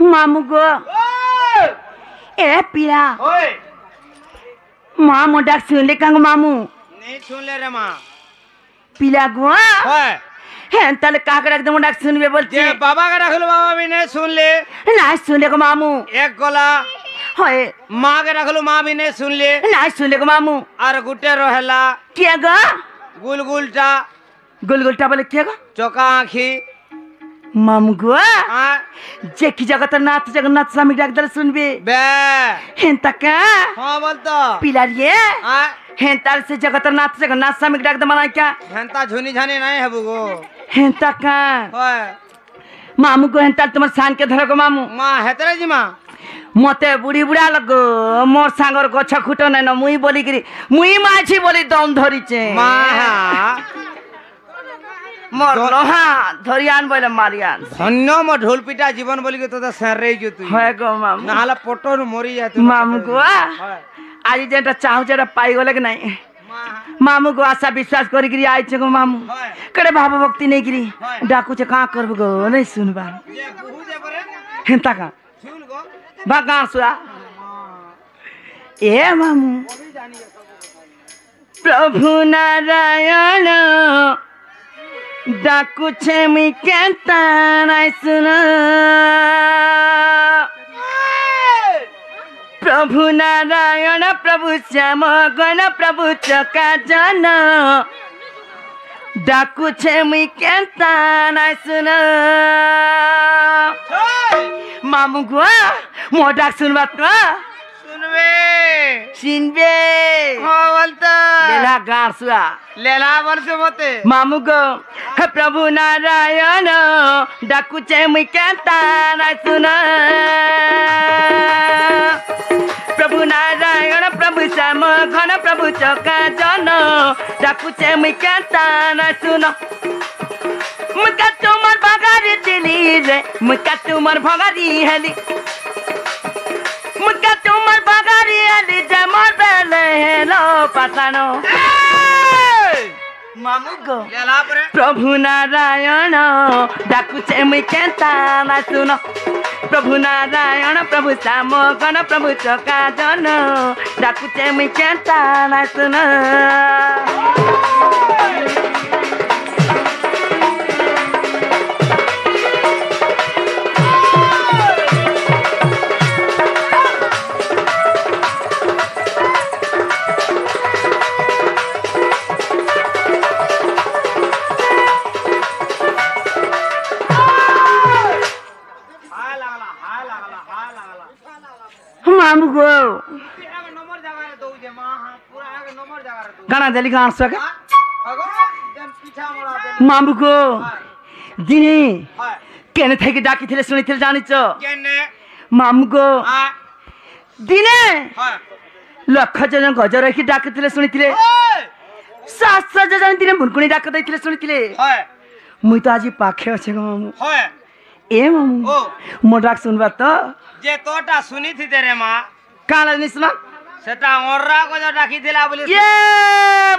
मामू गो ए पिला ओए माँ मोटा सुन ले कंग मामू नहीं सुन ले रे माँ पिला गो ओए हैं तले काकर एकदम मोटा सुन बे बोलते जे बाबा का रखलो बाबा भी नहीं सुन ले ना सुन ले को मामू एक गोला होए माँ के रखलो माँ भी नहीं सुन ले ना सुन ले को मामू और गुटे रहेला क्या गो गुलगुलटा गुलगुलटा बोले क्या गो चौका आँखी मामू गो हाँ जे की जगन्नाथ जगन्नाथ स्वामी डाक्टर सुनबे बे हैं तक हाँ बोल तो पिला रे हाँ हैं तार से जगन्नाथ स्वामी डाक्टर मना क्या हंता झुनी झानी नहीं है बुगो हैं तक ओए मामू को हैं तार तुम्हारे शान के धरो को मामू माँ है तेरे जी माँ मते बुढ़ी बुढ़ा लगो मोर सांगर गछ खुट नै न मुई बोली करी मुई माछी बोली दम धरी छे माँ मोर लोहा धरियान बोले मारियान धन्य मो ढोल पिटा जीवन बोली के तो सर रही जो तू होय गो मामू नाला पोटो मरी जा तू मामू को आज जेटा चाहू जेटा पाई गले कि नहीं मामू को आशा विश्वास करी करी आई छे गो मामू करे भाव भक्ति नहीं करी डाकू छे का करब गो नहीं सुनबा ये बुहु जे करे हेंता का सुन गो भागा सुआ ए मामू प्रभु नारायण डाकू छे मी केता नाइ सुन प्रभु नारायण प्रभु श्याम गण प्रभु चका जन डाकू छे मी केता नाइ सुन मामू गो मो डाक सुनबा तो सुनबे सिनबे हाँ बोलता लेला गारसुआ लेला वर्ष मते मामू गो हे प्रभु नारायण डाकू छे मी केता नाइ सुन प्रभु नारायण प्रभु श्याम घन प्रभु चका जन डाकू छे मी केता नाइ सुन मुका तुमार भगारी दिली रे मुका तुमार भगारी हेली मुका तुमार भगारी हेली जमर बेले हेलो पतानो मामू गो लेला परे प्रभु नारायण डाकू छे मी केता नाइ सुन प्रभु नारायण प्रभु श्याम गण प्रभु चका जन डाकू छे मी केता नाइ सुन मामू गो नंबर जगह रे दो जे मां हां पूरा आगे नंबर जगह रे दो गाना जली गान सके अगो जन पीछा मोड़ा दे मामू गो दिने हां केने थे कि डाकी थिले सुनी थिले जानि छ केने मामू गो हां दिने हां लख जन गज रखी डाकी थिले सुनी थिले ओए 700 जन दिने मुनकुणी डाक दै थिले सुनी थिले हां मुई तो आज पाखे अछि गो मामू हां ए मामू ओ मो डाक सुनबा तो जे तोटा सुनी थी तेरे मां काला नि सुना सेटा ओर्रा को जो डाकी थिला बोली ये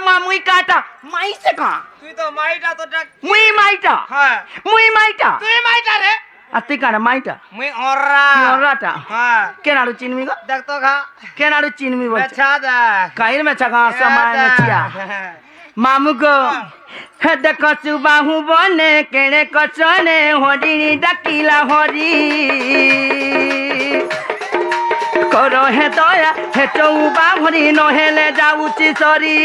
मामुई काटा माई से का तू तो माईटा तो डाक मुई माइटा हां मुई माइटा तू माईटा रे अति काना माइटा मुई ओर्रा ओराटा हां केनाडु चिनमी गो देख तो खा केनाडु चिनमी बोल अच्छा दा काइन में छगा समय में छिया मामू गो हेद कचु बाहु बने केणे कचने हरिणी डाकिला हरी करो हे दया हे चौबा भरी नहेले जाउची सरी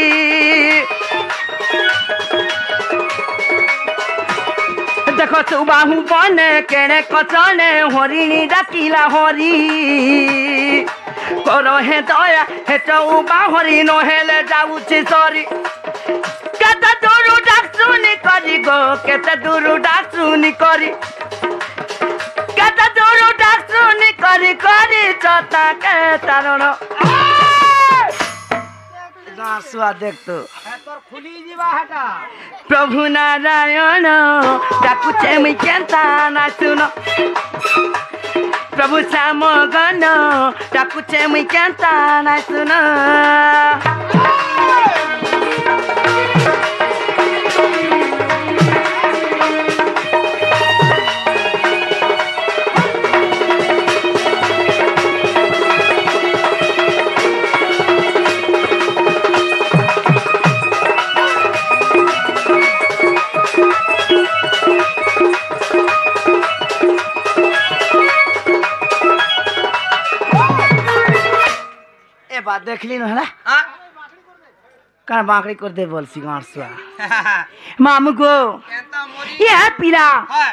देखो चौबाहु बने केणे कचने हरिणी डाकिला हरी करो हे दया हे चौबा भरी नहेले जाउची सरी केते दूर डाक सुनी करी गो केते दूर डाक सुनी करी केते दूर डाक सुनी करी करी चता के तारण गासुआ देख तो तोर खुली जीवा हटा प्रभु नारायण डाकू छे मी केता ना सुन प्रभु श्याम गण डाकू छे मी केता ना सुन बात देखली न हला हां कान बांकड़ी कर दे बोल सिगार सुआ मामू को केंता मोरी ये पीला हां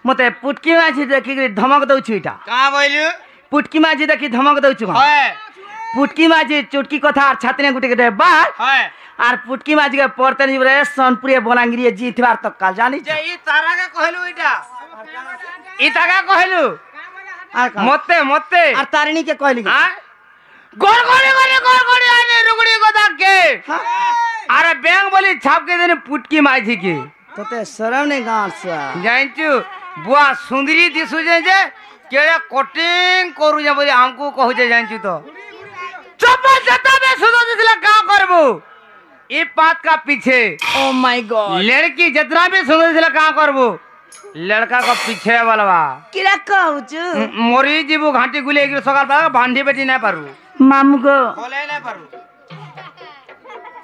मते पुटकी माछी देखि धमक दउ छु इटा का बोलू पुटकी माछी देखि धमक दउ छु हां पुटकी माछी चुटकी कथा छातने गुटे के बार हां आर पुटकी माछी के परते नि रे सोनपुरी बलांगिरी जीतवार तक काल जानी जे ई तारा का कहलू इटा ई ताका कहलू मते मते आर तारिणी के कहली हां गड़गड़ी आने रुगड़ी को दाके अरे बैंक बोली छाप के देने पुटकी माछी की तते शरम ने गांव से जानचू बुआ सुंदरी दिसु जे केड़े कटिंग करू जे बोली हमको कहू जे जानचू तो चप्पल जता में सुनो दिसला का करबो ई बात का पीछे ओ माय गॉड लड़की जितना भी सुनो दिसला का करबो लड़का को पीछे वाला किरा कहू छु मोरी जीबू घाटी गुले एक सकाल पा भांडी बेटी ना पारू मामू को खोले ना पारू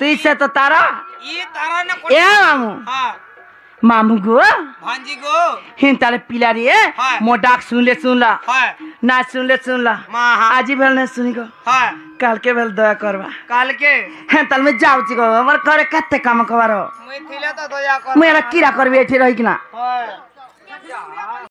तू से तो तारा ई तारा ने ए मामू हां मामू को भांजी को हिन ताले पिला रे हाँ। मो डाक सुन ला हां ना सुन ला मां हां आजी भेल ने सुनी को हां काल के भेल दया करबा काल के हें ताल में जाऊ छी को हमर करे कते काम कबारो मुई थिले तो दया कर मेरा कीरा करबे एठी रही कि ना हां